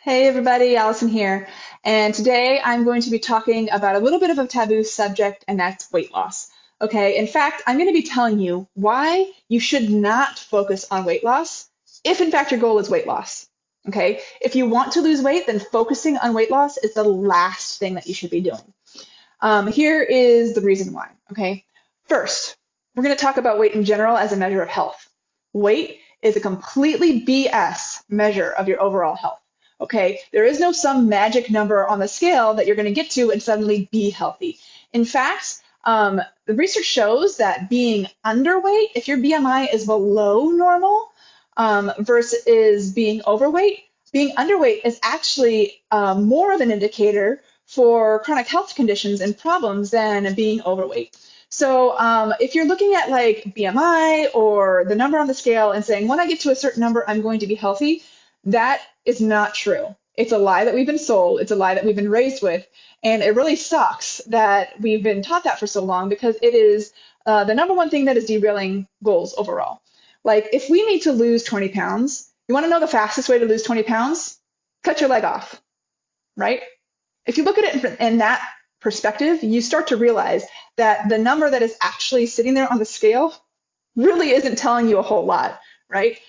Hey everybody, Allison here. And today I'm going to be talking about a little bit of a taboo subject, and that's weight loss. Okay, in fact, I'm going to be telling you why you should not focus on weight loss if in fact your goal is weight loss. Okay, if you want to lose weight, then focusing on weight loss is the last thing that you should be doing. Here is the reason why. Okay, first, we're going to talk about weight in general as a measure of health. Weight is a completely BS measure of your overall health. Okay, there is no some magic number on the scale that you're going to get to and suddenly be healthy. In fact, the research shows that being underweight, if your BMI is below normal versus being overweight, being underweight is actually more of an indicator for chronic health conditions and problems than being overweight. So if you're looking at like BMI or the number on the scale and saying, when I get to a certain number, I'm going to be healthy, that is not true. It's a lie that we've been sold. It's a lie that we've been raised with. And it really sucks that we've been taught that for so long because it is the number one thing that is derailing goals overall. Like if we need to lose 20 pounds, you want to know the fastest way to lose 20 pounds? Cut your leg off, right? If you look at it in that perspective, you start to realize that the number that is actually sitting there on the scale really isn't telling you a whole lot, right?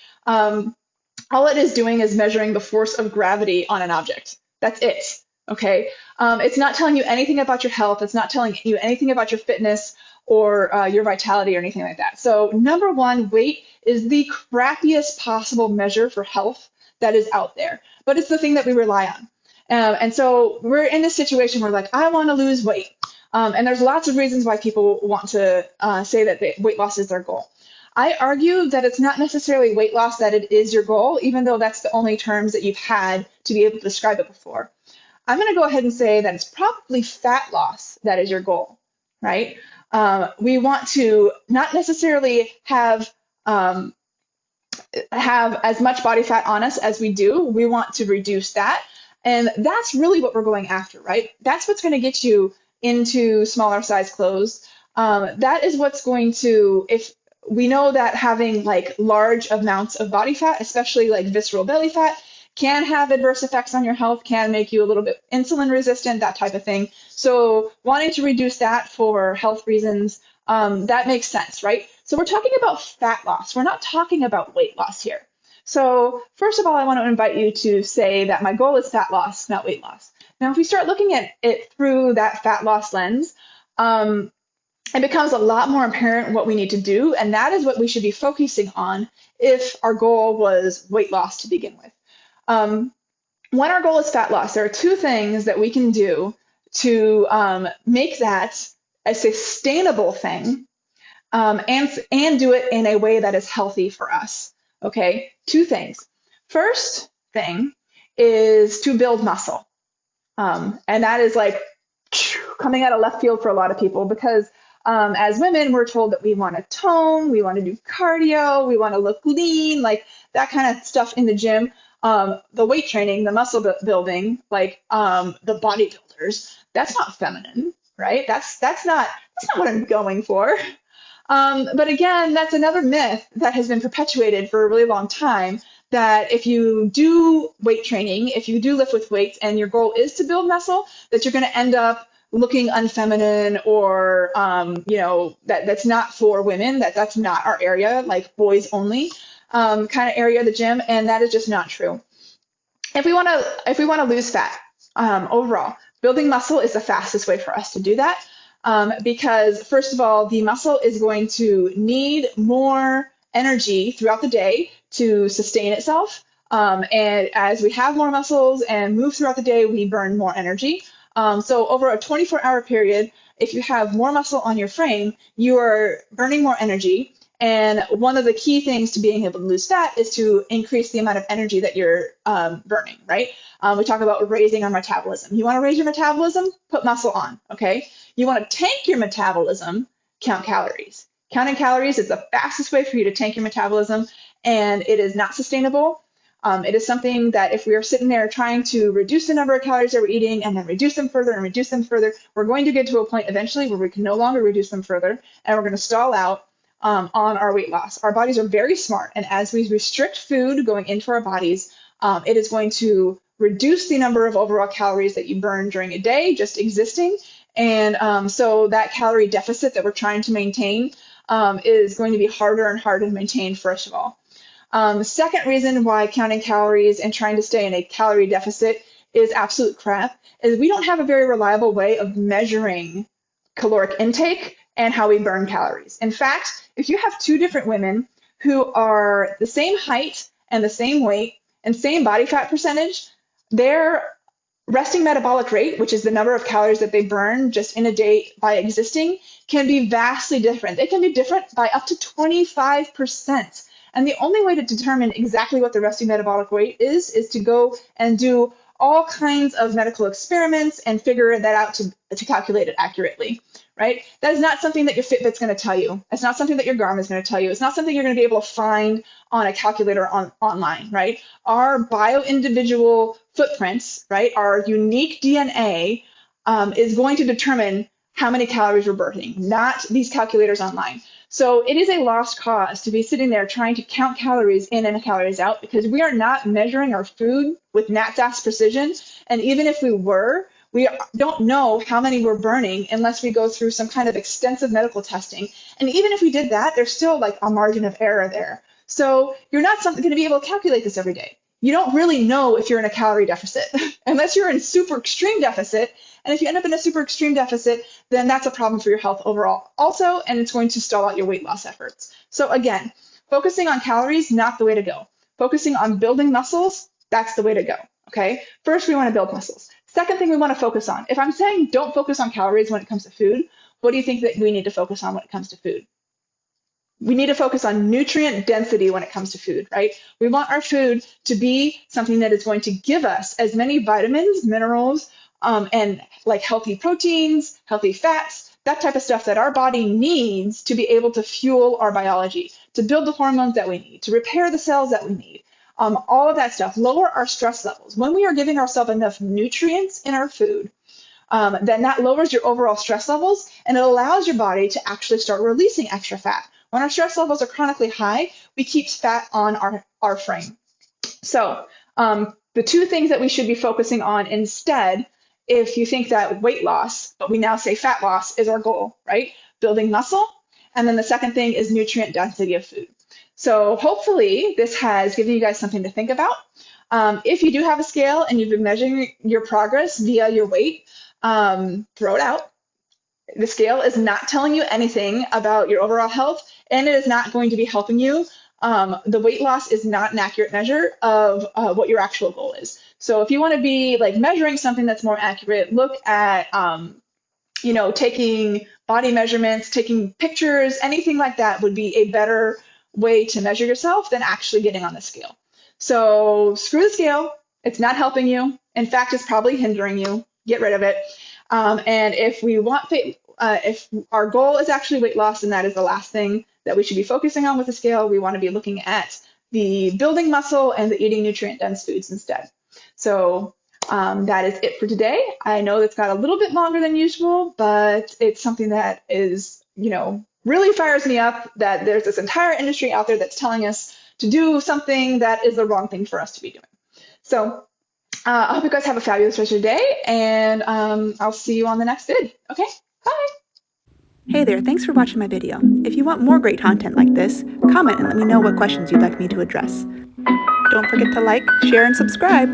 All it is doing is measuring the force of gravity on an object. That's it, okay? It's not telling you anything about your health. It's not telling you anything about your fitness or your vitality or anything like that. So number one, weight is the crappiest possible measure for health that is out there, but it's the thing that we rely on. And so we're in this situation where like, I want to lose weight. And there's lots of reasons why people want to say that weight loss is their goal. I argue that it's not necessarily weight loss, that it is your goal, even though that's the only terms that you've had to be able to describe it before. I'm going to go ahead and say that it's probably fat loss that is your goal, right? We want to not necessarily have as much body fat on us as we do. We want to reduce that. And that's really what we're going after, right? That's what's going to get you into smaller size clothes. That is what's going to, if we know that having like large amounts of body fat, especially like visceral belly fat, can have adverse effects on your health, can make you a little bit insulin resistant, that type of thing. So wanting to reduce that for health reasons, that makes sense, right? So we're talking about fat loss. We're not talking about weight loss here. So first of all, I want to invite you to say that my goal is fat loss, not weight loss. Now, if we start looking at it through that fat loss lens, it becomes a lot more apparent what we need to do, and that is what we should be focusing on if our goal was weight loss to begin with. When our goal is fat loss, there are two things that we can do to make that a sustainable thing and do it in a way that is healthy for us. Okay, two things. First thing is to build muscle. And that is like coming out of left field for a lot of people because as women, we're told that we want to tone, we want to do cardio, we want to look lean, like that kind of stuff in the gym. The weight training, the muscle building, like the bodybuilders, that's not feminine, right? That's not what I'm going for. But again, that's another myth that has been perpetuated for a really long time, that if you do weight training, if you do lift with weights and your goal is to build muscle, that you're going to end up looking unfeminine or, that's not for women, that's not our area, like boys only kind of area of the gym, and that is just not true. If we want to lose fat overall, building muscle is the fastest way for us to do that. Because first of all, the muscle is going to need more energy throughout the day to sustain itself. And as we have more muscles and move throughout the day, we burn more energy. So over a 24-hour period, if you have more muscle on your frame, you are burning more energy. And one of the key things to being able to lose fat is to increase the amount of energy that you're burning, right? We talk about raising our metabolism. You want to raise your metabolism? Put muscle on, okay? You want to tank your metabolism? Count calories. Counting calories is the fastest way for you to tank your metabolism, and it is not sustainable. It is something that if we are sitting there trying to reduce the number of calories that we're eating and then reduce them further and reduce them further, we're going to get to a point eventually where we can no longer reduce them further, and we're going to stall out on our weight loss. Our bodies are very smart, and as we restrict food going into our bodies, it is going to reduce the number of overall calories that you burn during a day just existing. And so that calorie deficit that we're trying to maintain is going to be harder and harder to maintain, first of all. Second reason why counting calories and trying to stay in a calorie deficit is absolute crap is we don't have a very reliable way of measuring caloric intake and how we burn calories. In fact, if you have two different women who are the same height and the same weight and same body fat percentage, their resting metabolic rate, which is the number of calories that they burn just in a day by existing, can be vastly different. They can be different by up to 25%. And the only way to determine exactly what the resting metabolic rate is to go and do all kinds of medical experiments and figure that out to calculate it accurately, right? That is not something that your Fitbit's going to tell you. It's not something that your Garmin's going to tell you. It's not something you're going to be able to find on a calculator online, right? Our bio-individual footprints, right, our unique DNA is going to determine how many calories we're burning, not these calculators online. So it is a lost cause to be sitting there trying to count calories in and calories out because we are not measuring our food with gnat's precision. And even if we were, we don't know how many we're burning unless we go through some kind of extensive medical testing. And even if we did that, there's still like a margin of error there. So you're not going to be able to calculate this every day. You don't really know if you're in a calorie deficit unless you're in super extreme deficit. And if you end up in a super extreme deficit, then that's a problem for your health overall also, and it's going to stall out your weight loss efforts. So again, focusing on calories, not the way to go. Focusing on building muscles, that's the way to go, okay? First, we want to build muscles. Second thing we want to focus on. If I'm saying don't focus on calories when it comes to food, what do you think that we need to focus on when it comes to food? We need to focus on nutrient density when it comes to food, right? We want our food to be something that is going to give us as many vitamins, minerals, and like healthy proteins, healthy fats, that type of stuff that our body needs to be able to fuel our biology, to build the hormones that we need, to repair the cells that we need, all of that stuff, lower our stress levels. When we are giving ourselves enough nutrients in our food, then that lowers your overall stress levels and it allows your body to actually start releasing extra fat. When our stress levels are chronically high, we keep fat on our frame. So the two things that we should be focusing on instead, if you think that weight loss, but we now say fat loss is our goal, right? Building muscle. And then the second thing is nutrient density of food. So hopefully this has given you guys something to think about. If you do have a scale and you've been measuring your progress via your weight, throw it out. The scale is not telling you anything about your overall health, and it is not going to be helping you. The weight loss is not an accurate measure of what your actual goal is. So if you want to be like measuring something that's more accurate, look at taking body measurements, taking pictures, anything like that would be a better way to measure yourself than actually getting on the scale. So screw the scale. It's not helping you. In fact, it's probably hindering you. Get rid of it. And if we want, if our goal is actually weight loss, then that is the last thing that we should be focusing on with the scale. We want to be looking at the building muscle and the eating nutrient-dense foods instead. So that is it for today. I know it's got a little bit longer than usual, but it's something that is, really fires me up that there's this entire industry out there that's telling us to do something that is the wrong thing for us to be doing. So I hope you guys have a fabulous rest of your day, and I'll see you on the next vid. Okay, bye. Hey there, thanks for watching my video. If you want more great content like this, comment and let me know what questions you'd like me to address. Don't forget to like, share, and subscribe.